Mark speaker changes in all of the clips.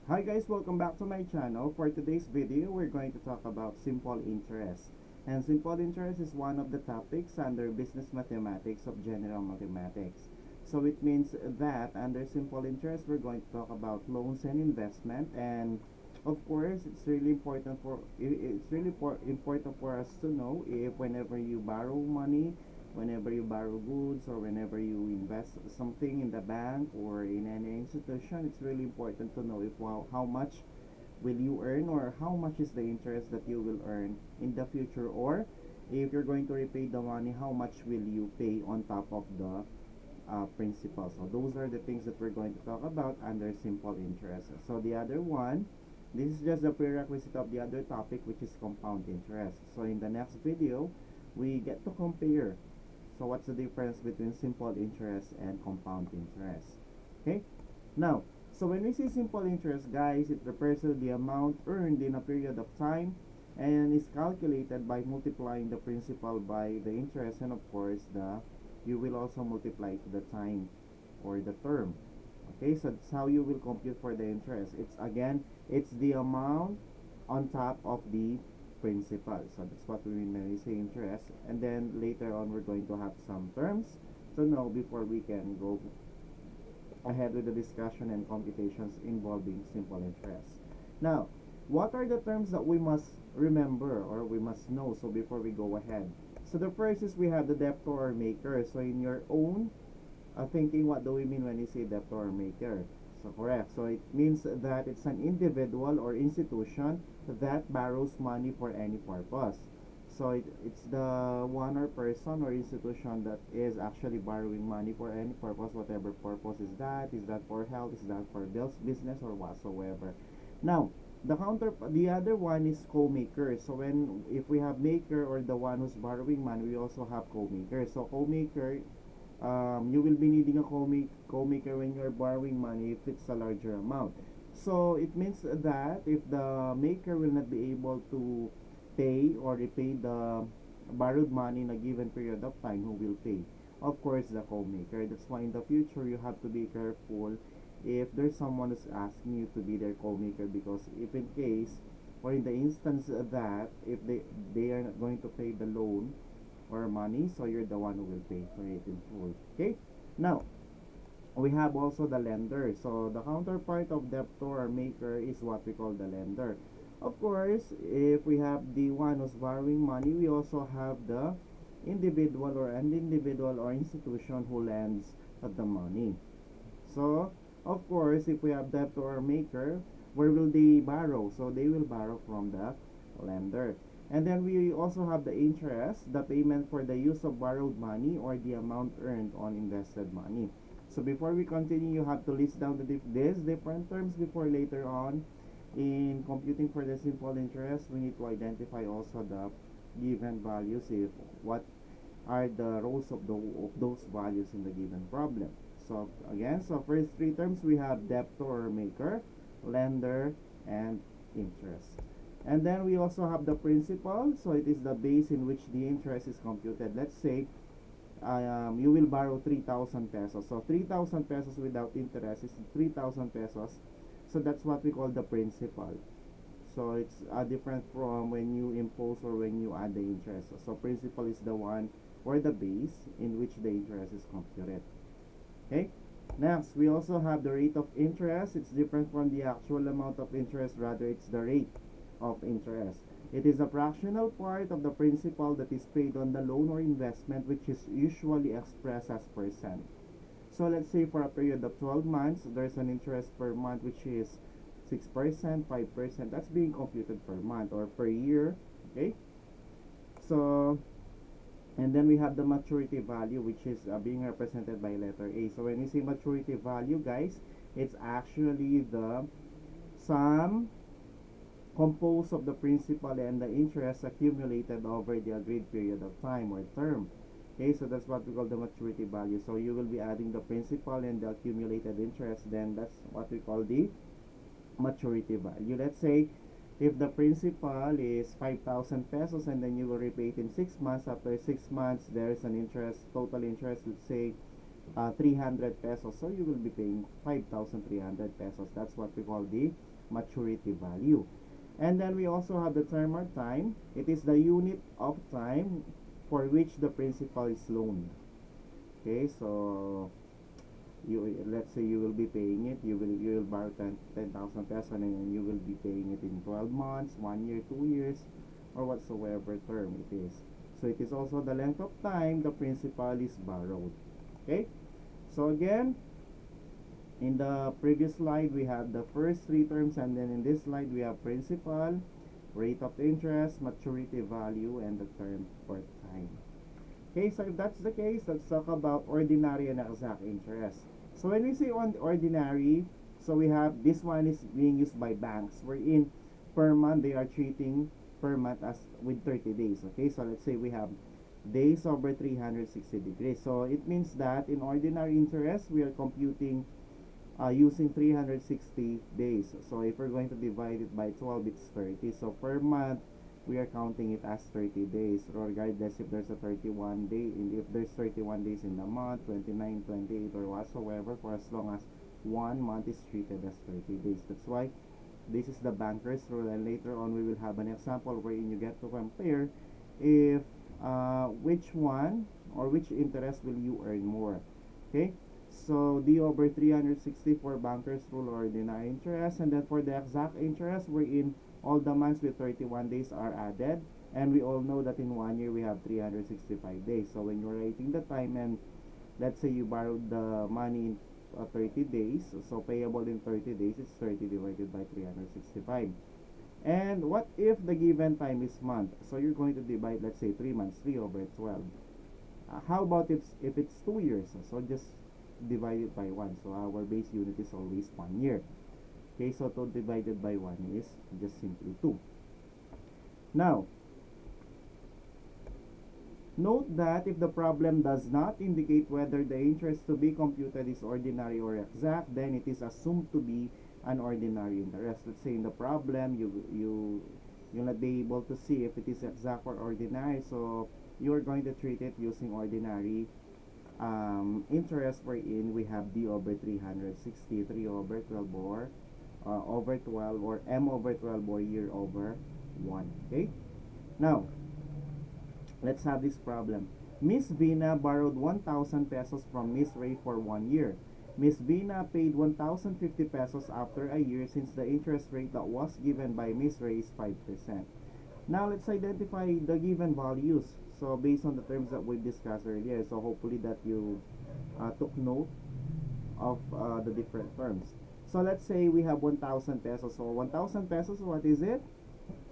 Speaker 1: Hi guys, welcome back to my channel. For today's video, we're going to talk about simple interest. And simple interest is one of the topics under business mathematics of general mathematics. So it means that under simple interest, we're going to talk about loans and investment. And of course, it's really important for us to know if whenever you borrow money, whenever you borrow goods, or whenever you invest something in the bank or in any institution, it's really important to know if how much will you earn, or how much is the interest that you will earn in the future, or if you're going to repay the money, how much will you pay on top of the principal. So those are the things that we're going to talk about under simple interest. So the other one, this is just the prerequisite of the other topic, which is compound interest. So in the next video, we get to compare. So what's the difference between simple interest and compound interest? Okay, now, so when we say simple interest, guys, it refers to the amount earned in a period of time and is calculated by multiplying the principal by the interest, and of course you will also multiply to the time or the term. Okay, so that's how you will compute for the interest. It's the amount on top of the principal. So that's what we mean when we say interest. And then later on, we're going to have some terms to know before we can go ahead with the discussion and computations involving simple interest. Now, what are the terms that we must remember or we must know so before we go ahead? So the first is we have the debtor or maker. So in your own thinking, what do we mean when we say debtor or maker? So correct. So it means that it's an individual or institution that borrows money for any purpose. So it's the one or person or institution that is actually borrowing money for any purpose, whatever purpose is that. Is that for health? Is that for bills, business, or whatsoever? Now, the other one is co-maker. So if we have maker or the one who's borrowing money, we also have co-maker. So co-maker, you will be needing a co-maker when you're borrowing money if it's a larger amount. So it means that if the maker will not be able to pay or repay the borrowed money in a given period of time, who will pay? Of course, the co-maker. That's why in the future you have to be careful if there's someone who's asking you to be their co-maker, because if in case or in the instance that if they are not going to pay the loan or money, so you're the one who will pay for it in full. Okay, now we have also the lender. So the counterpart of debtor or maker is what we call the lender. Of course, if we have the one who's borrowing money, we also have the individual or an individual or institution who lends the money. So of course, if we have debtor or maker, where will they borrow? So they will borrow from the lender. And then we also have the interest, the payment for the use of borrowed money or the amount earned on invested money. So before we continue, you have to list down these different terms before later on in computing for the simple interest, we need to identify also the given values, if what are the rows of those values in the given problem. So again, so first three terms we have debtor or maker, lender, and interest. And then we also have the principal. So it is the base in which the interest is computed. Let's say you will borrow 3,000 pesos. So 3,000 pesos without interest is 3,000 pesos. So that's what we call the principal. So it's different from when you impose or when you add the interest. So principal is the one or the base in which the interest is computed. Okay. Next, we also have the rate of interest. It's different from the actual amount of interest. Rather, it's the rate of interest. It is a fractional part of the principal that is paid on the loan or investment, which is usually expressed as percent. So let's say for a period of 12 months, there's an interest per month which is 6%, 5%. That's being computed per month or per year. Okay. So, and then we have the maturity value, which is being represented by letter A. So when we say maturity value, guys, it's actually the sum composed of the principal and the interest accumulated over the agreed period of time or term. Okay, so that's what we call the maturity value. So you will be adding the principal and the accumulated interest, then that's what we call the maturity value. Let's say if the principal is 5,000 pesos and then you will repay it in 6 months. After 6 months, there's an interest, total interest, let's say 300 pesos, so you will be paying 5,300 pesos. That's what we call the maturity value. And then we also have the term or time. It is the unit of time for which the principal is loaned. Okay, so you, let's say you will be paying it, you will borrow 10,000 pesos, and then you will be paying it in 12 months, 1 year, 2 years, or whatsoever term it is. So it is also the length of time the principal is borrowed. Okay, so again, in the previous slide we have the first three terms, and then in this slide we have principal, rate of interest, maturity value, and the term or time. Okay, so if that's the case, let's talk about ordinary and exact interest. So when we say on ordinary, so we have this one is being used by banks, wherein per month they are treating per month as with 30 days. Okay, so let's say we have days over 360 degrees. So it means that in ordinary interest, we are computing using 360 days. So if we're going to divide it by 12, it's 30. So per month, we are counting it as 30 days, regardless if there's a 31 day, if there's 31 days in the month, 29, 28, or whatsoever, for as long as 1 month is treated as 30 days. That's why this is the banker's rule, and later on we will have an example wherein you get to compare if which one or which interest will you earn more. Okay, so D over 364 banker's rule, ordinary interest, and then for the exact interest, wherein all the months with 31 days are added, and we all know that in 1 year we have 365 days. So when you're writing the time, and let's say you borrowed the money in 30 days, so payable in 30 days, it's 30 divided by 365. And what if the given time is month? So you're going to divide, let's say 3 months, 3 over 12. How about if it's 2 years? So just divide it by 1. So our base unit is always 1 year. Okay, so 2 divided by 1 is just simply 2. Now, note that if the problem does not indicate whether the interest to be computed is ordinary or exact, then it is assumed to be an ordinary interest. Let's say in the problem, you'll not be able to see if it is exact or ordinary, so you're going to treat it using ordinary interest, wherein we have D over 360, 3 over 12, or over 12, or M over 12, or year over 1. Okay, now let's have this problem. Miss Vina borrowed 1,000 pesos from Miss Ray for 1 year. Miss Vina paid 1,050 pesos after a year, since the interest rate that was given by Miss Ray is 5%. Now let's identify the given values. So based on the terms that we discussed earlier, so hopefully that you took note of the different terms. So let's say we have 1,000 pesos. So 1,000 pesos, what is it?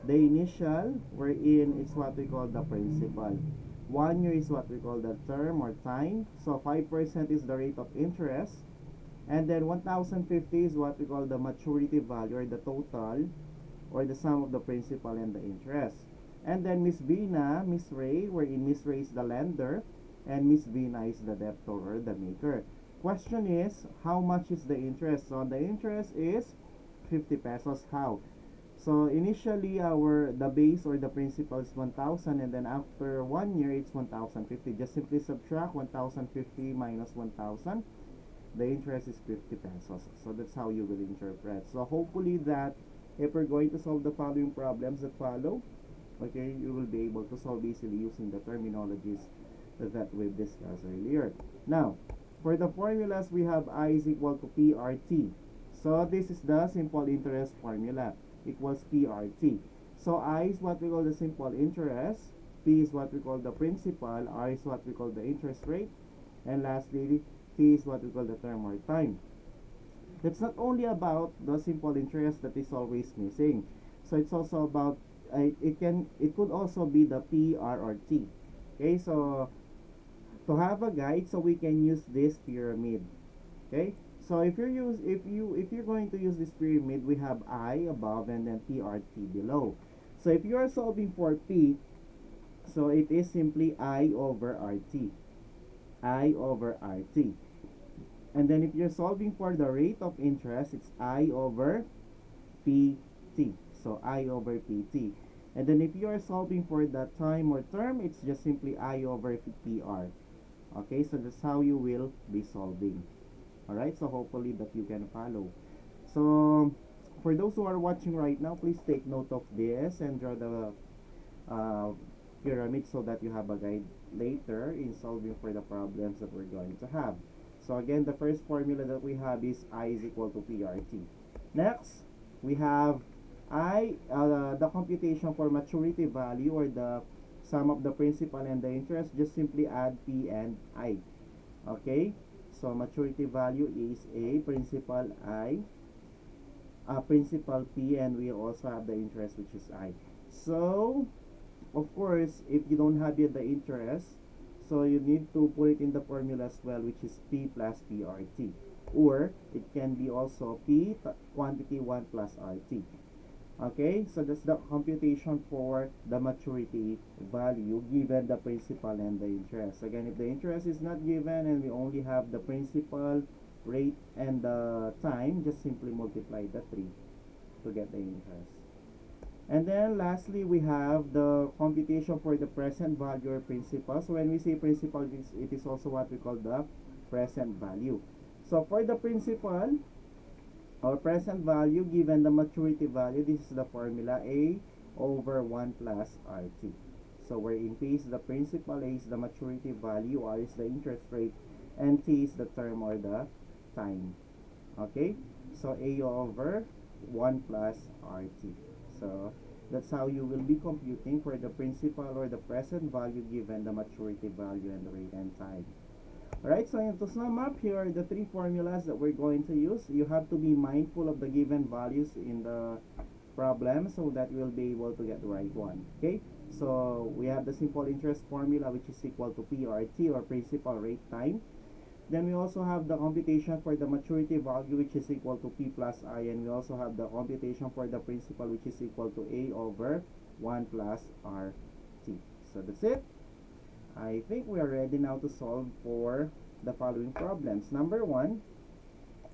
Speaker 1: The initial, wherein it's what we call the principal. 1 year is what we call the term or time. So 5% is the rate of interest. And then 1,050 is what we call the maturity value, or the total, or the sum of the principal and the interest. And then Miss Vina, Miss Ray, wherein Miss Ray is the lender and Miss Vina is the debtor or the maker. Question is, how much is the interest? So the interest is 50 pesos. How? So initially the base or the principal is 1,000, and then after 1 year it's 1,050. Just simply subtract 1,050 minus 1,000. The interest is 50 pesos. So that's how you will interpret. So hopefully that if we're going to solve the following problems that follow, okay, you will be able to solve easily using the terminologies that we've discussed earlier. Now, for the formulas, we have I is equal to PRT. So this is the simple interest formula, equals PRT. So I is what we call the simple interest, P is what we call the principal, R is what we call the interest rate, and lastly, T is what we call the term or time. It's not only about the simple interest that is always missing. So it's also about it could also be the P, R, or T. Okay, so to have a guide, so we can use this pyramid. Okay, so if you're going to use this pyramid, we have I above and then PRT below. So if you are solving for P, so it is simply I over RT. I over RT. And then if you're solving for the rate of interest, it's I over PT. So I over PT. And then if you are solving for the time or term, it's just simply I over PR. Okay, so that's how you will be solving. Alright, so hopefully that you can follow. So for those who are watching right now, please take note of this and draw the uh, pyramid so that you have a guide later in solving for the problems that we're going to have. So again, the first formula that we have is I is equal to PRT. Next, we have the computation for maturity value, or the sum of the principal and the interest. Just simply add P and I. Okay, so maturity value is A, principal P, and we also have the interest, which is I. So of course, if you don't have yet the interest, so you need to put it in the formula as well, which is P plus PRT, or it can be also P quantity 1 plus RT. Okay, so that's the computation for the maturity value given the principal and the interest. Again, if the interest is not given and we only have the principal rate and the time, just simply multiply the 3 to get the interest. And then lastly, we have the computation for the present value or principal. So when we say principal, it is also what we call the present value. So for the principal or present value given the maturity value, this is the formula: A over 1 plus RT. So where in P is the principal, A is the maturity value, R is the interest rate, and T is the term or the time. Okay, so A over 1 plus RT. So that's how you will be computing for the principal or the present value given the maturity value and the rate and time. Alright, so to sum up, here are the 3 formulas that we're going to use. You have to be mindful of the given values in the problem so that we'll be able to get the right one. Okay, so we have the simple interest formula, which is equal to PRT, or principal rate time. Then we also have the computation for the maturity value, which is equal to P plus I, and we also have the computation for the principal, which is equal to A over 1 plus RT. So that's it. I think we are ready now to solve for the following problems. Number 1,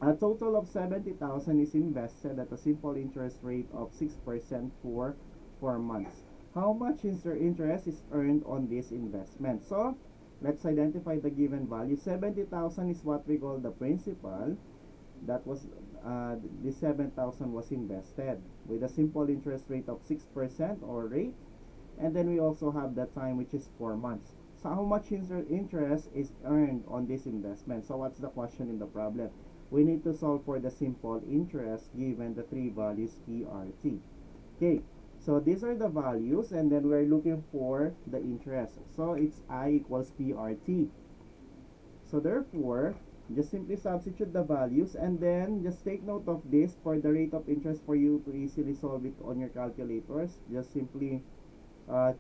Speaker 1: a total of 70,000 is invested at a simple interest rate of 6% for 4 months. How much interest is earned on this investment? So let's identify the given value. 70,000 is what we call the principal. That was the 7,000 was invested with a simple interest rate of 6% or rate, and then we also have the time, which is 4 months. So how much interest is earned on this investment? So what's the question in the problem? We need to solve for the simple interest given the 3 values PRT. Okay, so these are the values, and then we're looking for the interest. So it's I equals PRT. So therefore, just simply substitute the values, and then just take note of this for the rate of interest. For you to easily solve it on your calculators, just simply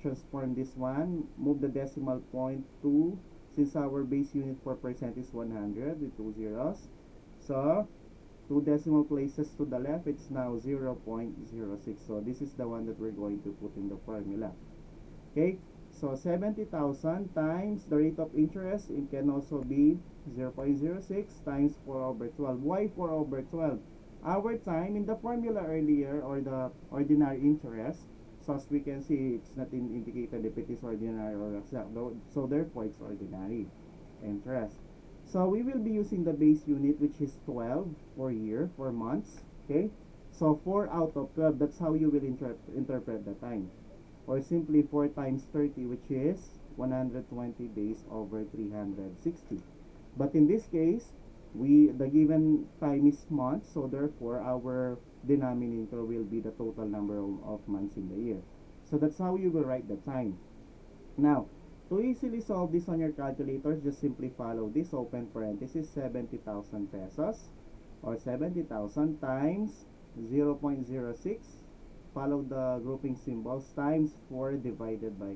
Speaker 1: transform this one, move the decimal point to, since our base unit for percent is 100 with 2 zeros, so 2 decimal places to the left, it's now 0.06. So this is the one that we're going to put in the formula. Okay, so 70,000 times the rate of interest, it can also be 0.06 times 4 over 12. Why 4 over 12? Our time in the formula earlier, or the ordinary interest, so as we can see, it's not indicated if it is ordinary or exact, so therefore it's ordinary interest. So we will be using the base unit, which is 12 for year, for months. Okay, so 4 out of 12, that's how you will interpret the time, or simply 4 times 30, which is 120 days over 360. But in this case, the given time is months, so therefore our denominator will be the total number of months in the year. So that's how you will write the time. Now, to easily solve this on your calculators, just simply follow this, open parenthesis, 70,000 pesos, or 70,000 times 0.06, follow the grouping symbols, times 4 divided by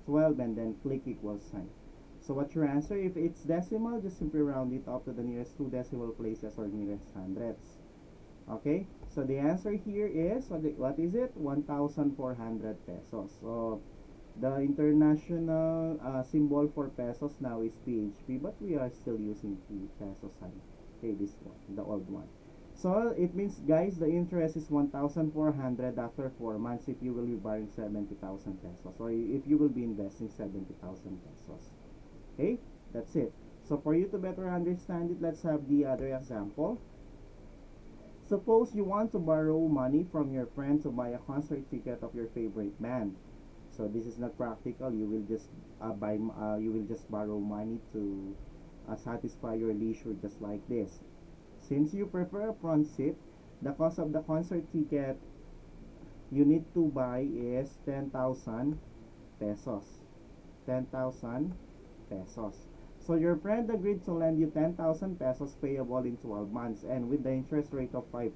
Speaker 1: 12, and then click equal sign. So what's your answer? If it's decimal, just simply round it up to the nearest 2 decimal places or nearest hundreds. Okay, so the answer here is, what is it? 1,400 pesos. So the international symbol for pesos now is PHP, but we are still using peso sign. Okay, this one, the old one. So it means, guys, the interest is 1,400 after 4 months if you will be borrowing 70,000 pesos, or if you will be investing 70,000 pesos. Okay, That's it. So for you to better understand it, let's have the other example. Suppose you want to borrow money from your friend to buy a concert ticket of your favorite band. So this is not practical. You will just you will just borrow money to satisfy your leisure, just like this. Since you prefer a front seat, the cost of the concert ticket you need to buy is 10,000 pesos. 10,000 pesos. So your friend agreed to lend you 10,000 pesos payable in 12 months and with the interest rate of 5%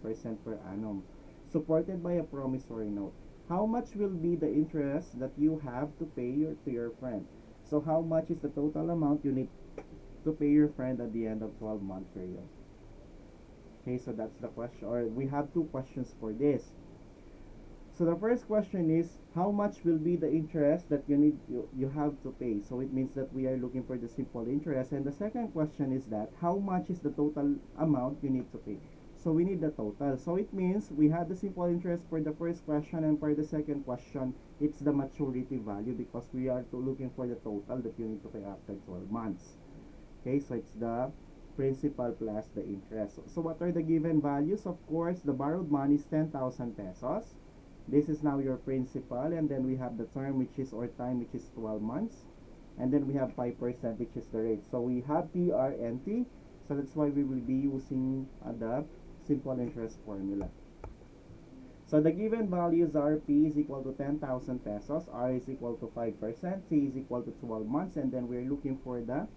Speaker 1: per annum, supported by a promissory note. How much will be the interest that you have to pay to your friend? So how much is the total amount you need to pay your friend at the end of 12-month period? Okay, so that's the question, or we have two questions for this. So the first question is, how much will be the interest that you have to pay? So it means that we are looking for the simple interest. And the second question is that, how much is the total amount you need to pay? So we need the total. So it means we had the simple interest for the first question, and for the second question, it's the maturity value, because we are looking for the total that you need to pay after 12 months. Okay, so it's the principal plus the interest. So what are the given values? Of course, the borrowed money is 10,000 pesos. This is now your principal, and then we have the term, which is, or time, which is 12 months, and then we have 5%, which is the rate. So we have PRNT, so that's why we will be using the simple interest formula. So the given values are P is equal to 10,000 pesos, R is equal to 5%, T is equal to 12 months, and then we're looking for the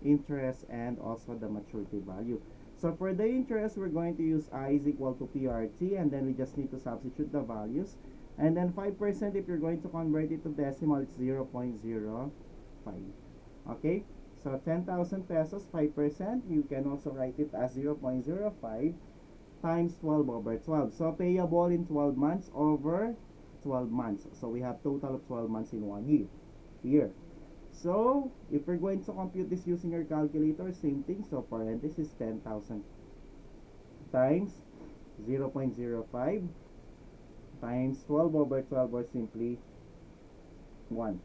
Speaker 1: interest and also the maturity value. So for the interest, we're going to use I is equal to PRT, and then we just need to substitute the values. And then 5%, if you're going to convert it to decimal, it's 0.05. Okay, so 10,000 pesos, 5%, you can also write it as 0.05 times 12 over 12. So payable in 12 months over 12 months. So we have total of 12 months in 1 year. So if we're going to compute this using your calculator, same thing. So parenthesis 10,000 times 0.05 times 12 over 12, or simply 1.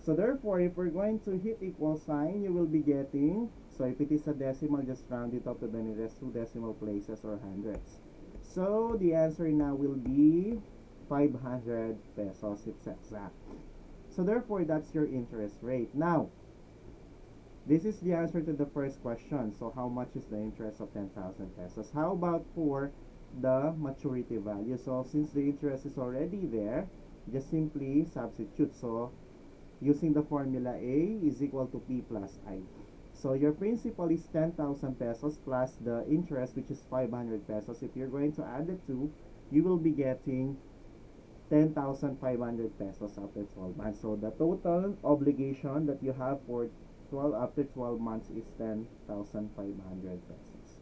Speaker 1: So therefore, if we're going to hit equal sign, you will be getting, so if it is a decimal, just round it up to the nearest 2 decimal places or hundreds. So the answer now will be 500 pesos. It's exact. So therefore, that's your interest rate. Now, this is the answer to the first question. So how much is the interest of 10,000 pesos? How about for the maturity value? So since the interest is already there, just simply substitute. So using the formula, A is equal to P plus I. So your principal is 10,000 pesos plus the interest, which is 500 pesos. If you're going to add the two, you will be getting 10,500 pesos after 12 months. So the total obligation that you have for after 12 months is 10,500 pesos.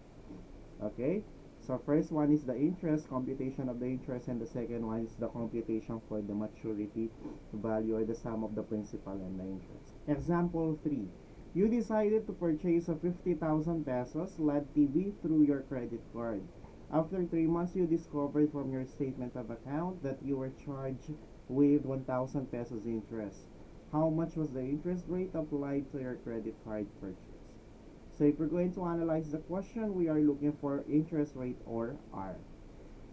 Speaker 1: Okay, so first one is the interest, computation of the interest, and the second one is the computation for the maturity value, or the sum of the principal and the interest. Example 3. You decided to purchase a 50,000 pesos LED TV through your credit card. After 3 months, you discovered from your statement of account that you were charged with 1,000 pesos interest. How much was the interest rate applied to your credit card purchase? So if we're going to analyze the question, we are looking for interest rate, or R.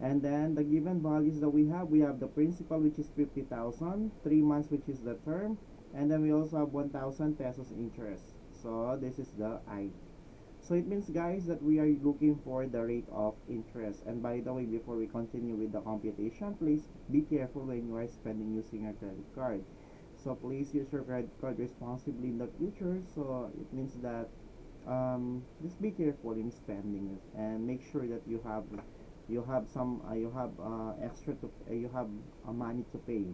Speaker 1: And then the given values that we have the principal, which is 50,000, 3 months, which is the term, and then we also have 1,000 pesos interest. So this is the I. So it means, guys, that we are looking for the rate of interest. And by the way, before we continue with the computation, please be careful when you are spending using a credit card. So please use your credit card responsibly in the future. So it means that just be careful in spending it, and make sure that you have some extra to you have money to pay,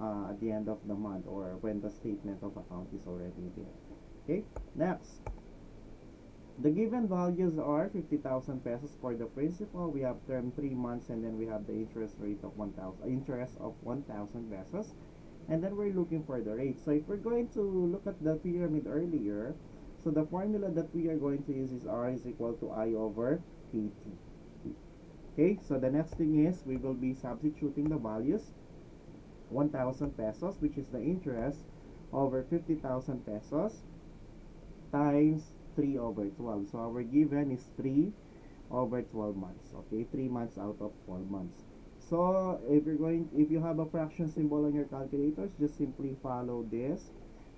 Speaker 1: at the end of the month, or when the statement of account is already there. Okay, next. The given values are 50,000 pesos for the principal. We have term 3 months, and then we have the interest rate of 1,000 pesos, and then we're looking for the rate. So if we're going to look at the pyramid earlier, so the formula that we are going to use is R is equal to I over PT. Okay, so the next thing is we will be substituting the values. 1,000 pesos, which is the interest, over 50,000 pesos, times 3 over 12. So our given is 3 over 12 months. Okay, 3 months out of 12 months. So if you have a fraction symbol on your calculators, just simply follow this.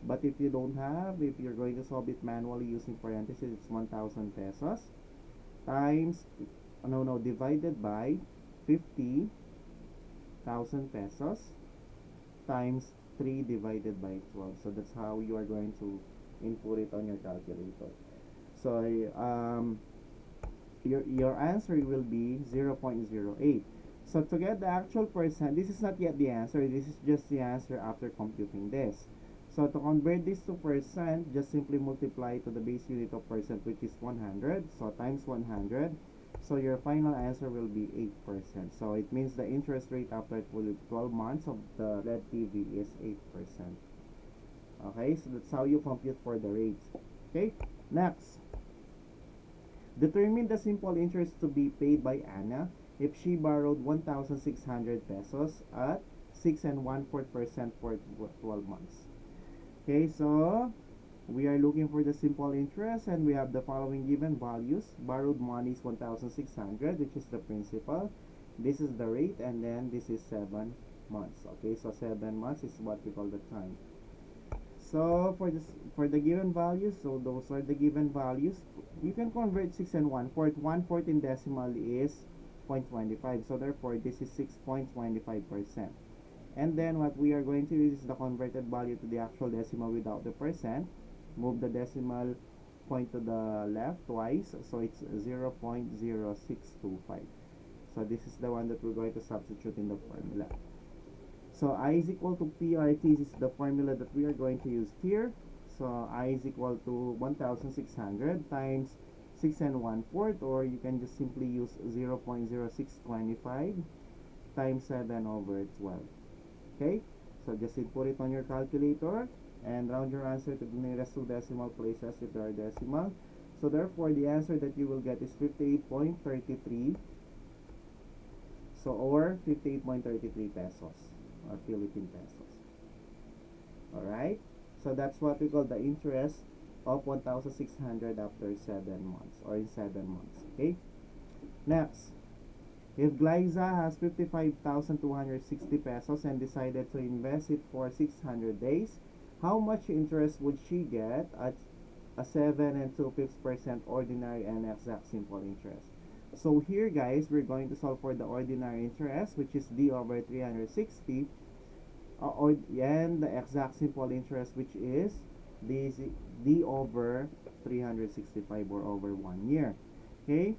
Speaker 1: But if you don't have, if you're going to solve it manually using parentheses, it's 1,000 pesos times, no, divided by 50,000 pesos times 3 divided by 12. So that's how you are going to input it on your calculator. So your answer will be 0.08. So to get the actual percent, this is not yet the answer, this is just the answer after computing this. So to convert this to percent, just simply multiply to the base unit of percent, which is 100. So times 100. So your final answer will be 8%. So it means the interest rate after 12 months of the LED TV is 8%. Okay, so that's how you compute for the rates. Okay, next. Determine the simple interest to be paid by Anna if she borrowed 1,600 pesos at 6 and 1/4% for 12 months. Okay, so we are looking for the simple interest, and we have the following given values. Borrowed money is 1,600, which is the principal. This is the rate, and then this is 7 months. Okay, so 7 months is what we call the time. So for the given values, so those are the given values. You can convert 6 and 1/4. 1/4 in decimal is 0.25. So therefore, this is 6.25%. And then what we are going to use is the converted value to the actual decimal without the percent. Move the decimal point to the left twice, so it's 0.0625. So this is the one that we're going to substitute in the formula. So I is equal to PRT is the formula that we are going to use here. So I is equal to 1,600 times 6 and 1/4, or you can just simply use 0.0625 times 7 over 12. Okay, so just input it on your calculator and round your answer to the nearest two decimal places if there are decimal. So therefore, the answer that you will get is 58.33. So or 58.33 pesos or Philippine pesos. Alright, so that's what we call the interest of 1,600 after 7 months or in 7 months. Okay, next. If Glyza has 55,260 pesos and decided to invest it for 600 days, how much interest would she get at a 7 and 2/5% ordinary and exact simple interest? So here guys, we're going to solve for the ordinary interest, which is D over 360, and the exact simple interest, which is D over 365 or over 1 year. Okay,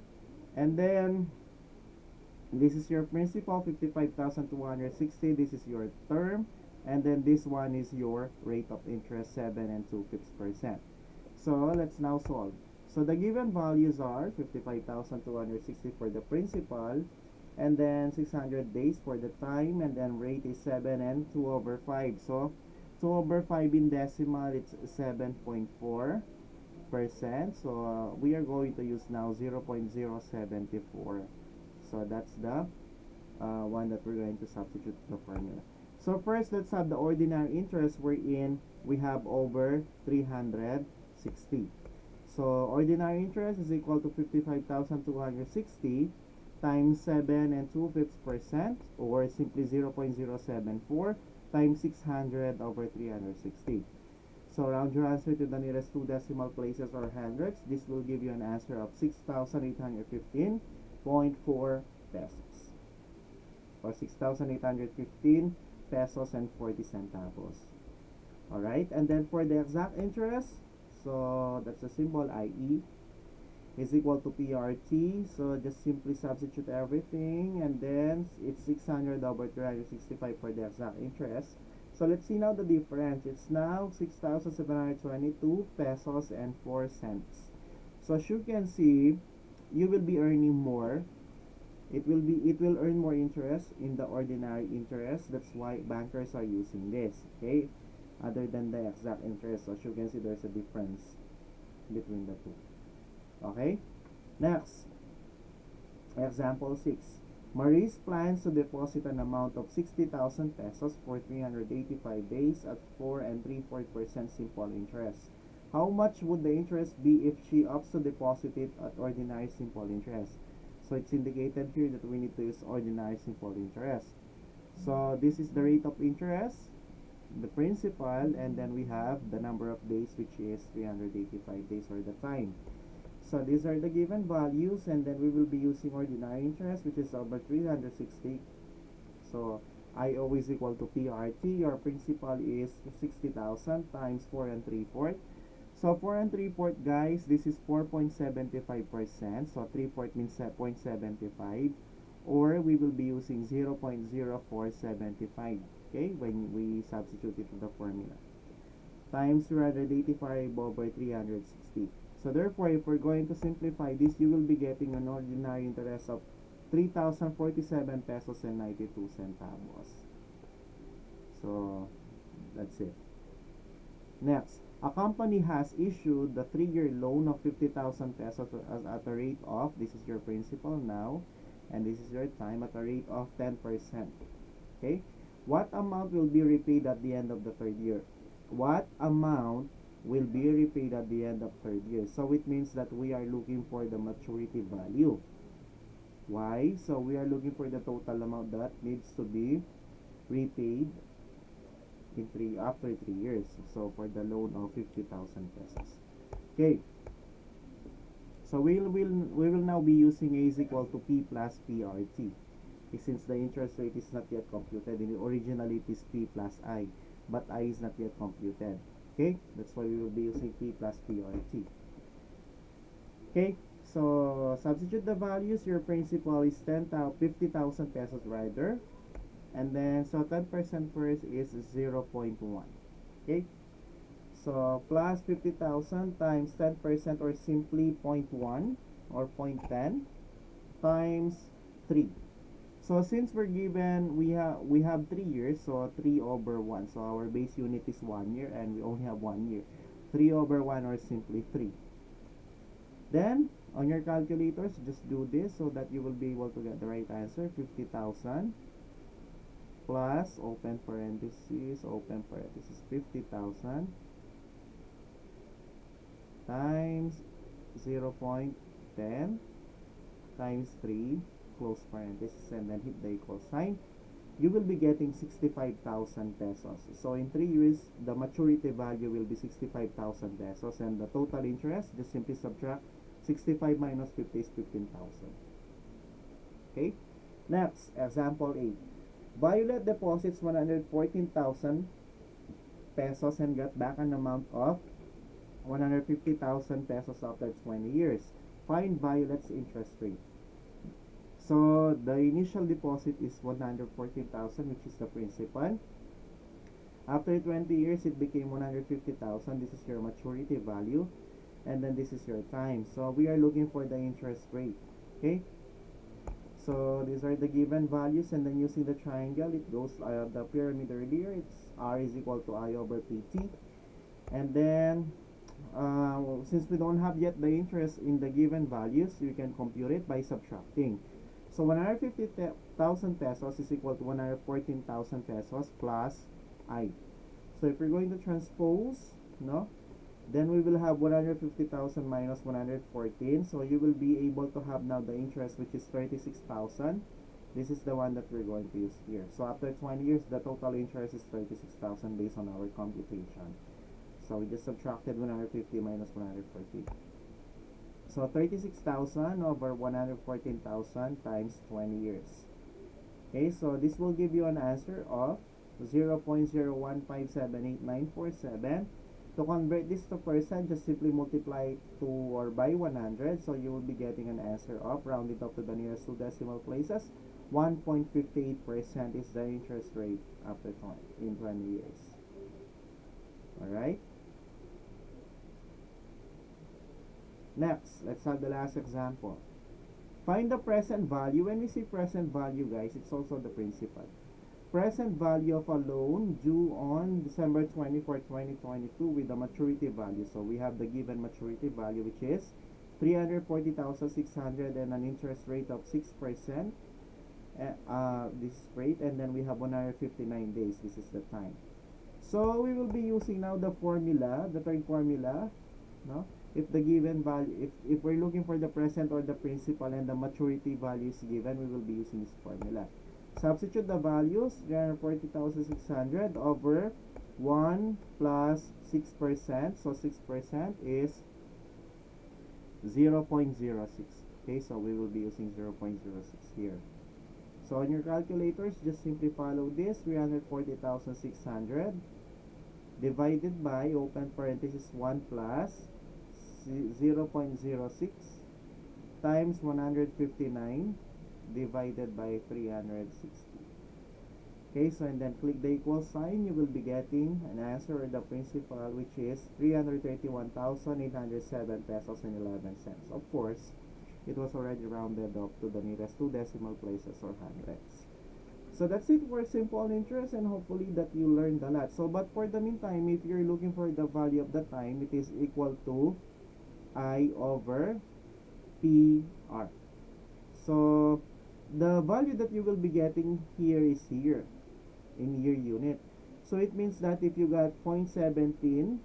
Speaker 1: and then this is your principal, 55,260. This is your term, and then this one is your rate of interest, 7 and 2/5%. So let's now solve. So the given values are 55,260 for the principal, and then 600 days for the time, and then rate is 7 and 2/5. So 2/5 in decimal, it's 7.4%. So we are going to use now 0.074. So that's the one that we're going to substitute the formula. So first, let's have the ordinary interest wherein we have over 360. So ordinary interest is equal to 55,260 times 7 and 2/5%, or simply 0.074 times 600 over 360. So round your answer to the nearest two decimal places or hundreds. This will give you an answer of 6,815.4 pesos, or 6,815 pesos and 40 centavos. Alright, and then for the exact interest, so that's a symbol IE is equal to PRT. So just simply substitute everything, and then it's 600 over 365 for the exact interest. So let's see now the difference. It's now 6,722 pesos and 4 cents. So as you can see, you will be earning more. It will earn more interest in the ordinary interest. That's why bankers are using this. Okay, other than the exact interest. So as you can see, there's a difference between the two. Okay, next, example 6. Maurice plans to deposit an amount of 60,000 pesos for 385 days at 4 and 3/4% simple interest. how much would the interest be if she opts to deposit it at ordinary simple interest? So it's indicated here that we need to use ordinary simple interest. So this is the rate of interest, the principal, and then we have the number of days, which is 385 days, or the time. So these are the given values, and then we will be using ordinary interest, which is over 360. So IO is equal to PRT. Your principal is 60,000 times 4 and 3/4. So 4 and 3/4, guys, this is 4.75%. So 3/4 means 0.75, or we will be using 0.0475. Okay, when we substitute it to the formula, times 285 over 360. So therefore, if we're going to simplify this, you will be getting an ordinary interest of 3,047 pesos and 92 centavos. So that's it. Next, a company has issued the 3-year loan of 50,000 pesos at a rate of, this is your principal now, and this is your time, at a rate of 10%. Okay, what amount will be repaid at the end of the 3rd year? What amount will be repaid at the end of 3rd year? So it means that we are looking for the maturity value. Why? So we are looking for the total amount that needs to be repaid in after 3 years. So for the loan of 50,000 pesos. Okay. So we will now be using A is equal to P plus PRT. Since the interest rate is not yet computed, originally it is P plus I, but I is not yet computed. Okay, that's why we will be using P plus PRT. Okay, so substitute the values. Your principal is 50,000 pesos rather, and then so 10% first is 0.1. Okay, so plus 50,000 times 10%, or simply 0.1 or 0.10 times 3. So since we're given, we have 3 years, so 3 over 1. So our base unit is 1 year, and we only have 1 year. 3 over 1, or simply 3. Then on your calculators, just do this so that you will be able to get the right answer. 50,000 plus, open parenthesis, 50,000 times 0.10 times 3, close parenthesis, and then hit the equal sign. You will be getting 65,000 pesos. So in 3 years, the maturity value will be 65,000 pesos, and the total interest, just simply subtract 65 minus 50 is 15,000. Okay, next, example 8. Violet deposits 114,000 pesos and got back an amount of 150,000 pesos after 20 years. Find Violet's interest rate. So the initial deposit is 114,000, which is the principal. After 20 years, it became 150,000. This is your maturity value, and then this is your time. So we are looking for the interest rate. Okay, so these are the given values, and then using the triangle, it goes the pyramid earlier. It's R is equal to I over PT, and then since we don't have yet the interest in the given values, you can compute it by subtracting. So 150,000 pesos is equal to 114,000 pesos plus I. So if we're going to transpose, no, then we will have 150,000 minus 114. So you will be able to have now the interest, which is 36,000. This is the one that we're going to use here. So after 20 years, the total interest is 36,000 based on our computation. So we just subtracted 150 minus 114. So 36,000 over 114,000 times 20 years. Okay, so this will give you an answer of 0.01578,947. To convert this to percent, just simply multiply to or by 100. So you will be getting an answer of, rounded up to the nearest 2 decimal places, 1.58% is the interest rate after 20 years. Alright. Next, let's have the last example. Find the present value. When we see present value, guys, it's also the principal. Present value of a loan due on December 24, 2022 with the maturity value. So we have the given maturity value, which is 340,600 and an interest rate of 6%. This rate, and then we have 159 days. This is the time. So we will be using now the formula, the third formula. no? If the given value, if we're looking for the present or the principal and the maturity value is given, we will be using this formula. Substitute the values, 340,600 over 1 plus 6%. So 6% is 0.06. Okay, so we will be using 0.06 here. So on your calculators, just simply follow this, 340,600 divided by, open parenthesis, 1 plus 0.06 times 159 divided by 360. Okay, so and then click the equal sign, you will be getting an answer or the principal, which is 331,807 pesos and 11 cents. Of course, it was already rounded up to the nearest two decimal places or hundreds. So that's it for simple interest, and hopefully that you learned a lot. So but for the meantime, if you're looking for the value of the time, it is equal to I over PR. So the value that you will be getting here is here in year unit. So it means that if you got 0.17,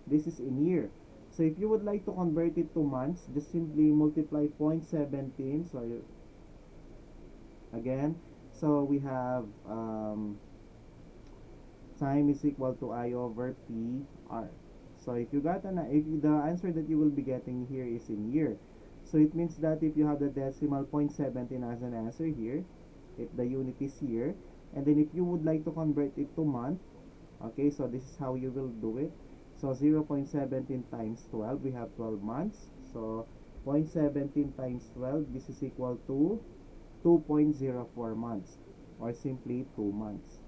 Speaker 1: this is in year. So if you would like to convert it to months, just simply multiply 0.17. So again, so we have time is equal to I over PR. So if you got if the answer that you will be getting here is in year, so it means that if you have the decimal 0.17 as an answer here, if the unit is here, and then if you would like to convert it to month, okay, so this is how you will do it. So 0.17 times 12, we have 12 months. So 0.17 times 12, this is equal to 2.04 months, or simply 2 months.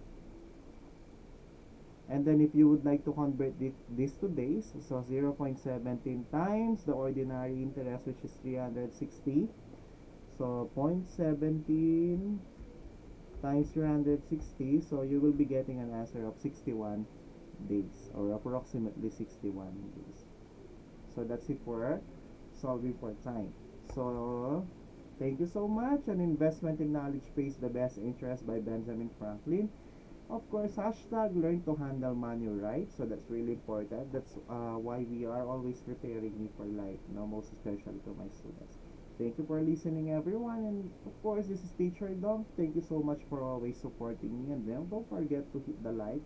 Speaker 1: And then if you would like to convert this to days, so 0.17 times the ordinary interest, which is 360. So 0.17 times 360, so you will be getting an answer of 61 days, or approximately 61 days. So that's it for solving for time. So thank you so much. An investment in knowledge pays the best interest by Benjamin Franklin. Of course, hashtag learn to handle money right. So that's really important. That's why we are always preparing me for life, most especially to my students. Thank you for listening, everyone. And of course, this is Teacher Dom. Thank you so much for always supporting me. And then don't forget to hit the like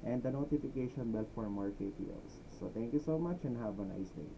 Speaker 1: and the notification bell for more videos. So thank you so much and have a nice day.